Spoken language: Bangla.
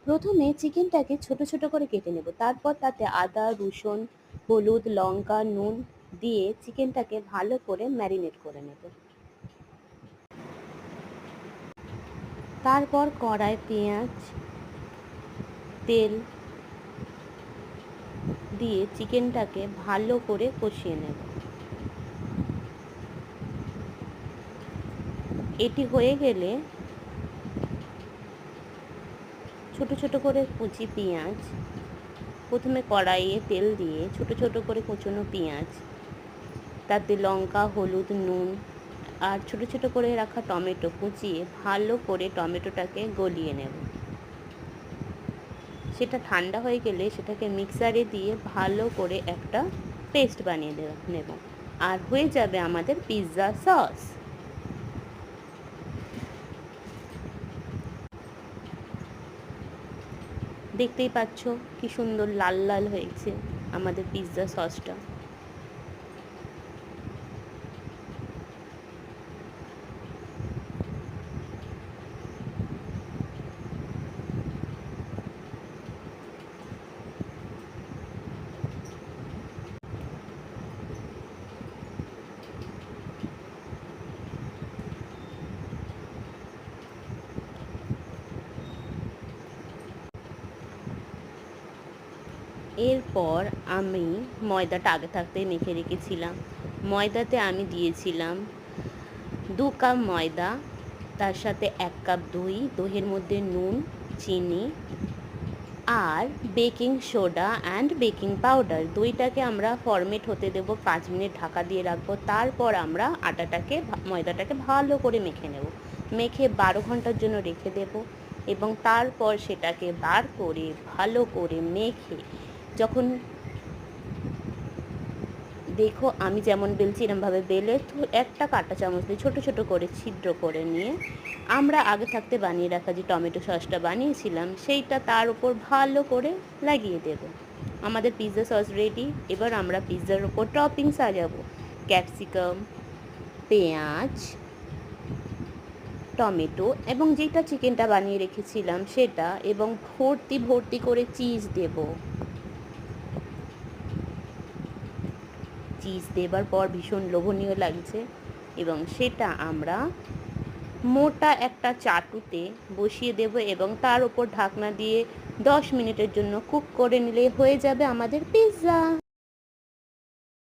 প্রথমে চিকেনটাকে ছোট ছোট করে কেটে নেব, তারপর তাতে আদা, রসুন, হলুদ, লঙ্কা, নুন দিয়ে চিকেনটাকে ভালো করে ম্যারিনেট করে নেব। তারপর কড়ায় পেঁয়াজ, তেল দিয়ে চিকেনটাকে ভালো করে কষিয়ে নেব। এটি হয়ে গেলে ছোট ছোট করে কুচি পেঁয়াজ, প্রথমে কড়াইয়ে তেল দিয়ে ছোট ছোট করে কুচনো পেঁয়াজ, তাতে লঙ্কা, হলুদ, নুন আর ছোট ছোট করে রাখা টমেটো কুচিয়ে ভালো করে টমেটোটাকে গলিয়ে নেব। সেটা ঠান্ডা হয়ে গেলে সেটাকে মিক্সারে দিয়ে ভালো করে একটা পেস্ট বানিয়ে নেব, আর হয়ে যাবে আমাদের পিৎজা সস। দেখতেই পাচ্ছ কি সুন্দর লাল লাল হয়েছে আমাদের পিৎজা সসটা। এরপর আমি ময়দাটা আগে থাকতেই মেখে রেখেছিলাম। ময়দাতে আমি দিয়েছিলাম 2 কাপ ময়দা, তার সাথে 1 কাপ দই, দইয়ের মধ্যে নুন, চিনি আর baking soda and baking powder. দইটাকে আমরা ফরমেট হতে দেব, 5 মিনিট ঢাকা দিয়ে রাখবো। তারপর আমরা ময়দাটাকে ভালো করে মেখে নেব। মেখে 12 ঘন্টার জন্য রেখে দেব এবং তারপর সেটাকে বার করে ভালো করে মেখে, যখন দেখো আমি যেমন বেলছি এরমভাবে বেলে একটা কাঁটা চামচ দিয়ে ছোটো ছোটো করে ছিদ্র করে নিয়ে আমরা আগে থাকতে বানিয়ে রাখা যে টমেটো সসটা বানিয়েছিলাম সেইটা তার উপর ভালো করে লাগিয়ে দেব। আমাদের পিৎজা সস রেডি। এবার আমরা পিৎজার উপর টপিং সাজাবো। ক্যাপসিকাম, পেঁয়াজ, টমেটো এবং যেটা চিকেনটা বানিয়ে রেখেছিলাম সেটা, এবং ভর্তি ভর্তি করে চিজ দেব। চিজ দেবার পর ভীষণ লোভনীয় লাগছে এবং সেটা আমরা মোটা একটা চাটুতে বসিয়ে দেব এবং তার উপর ঢাকনা দিয়ে 10 মিনিটের জন্য কুক করে নিলে হয়ে যাবে আমাদের পিৎজা।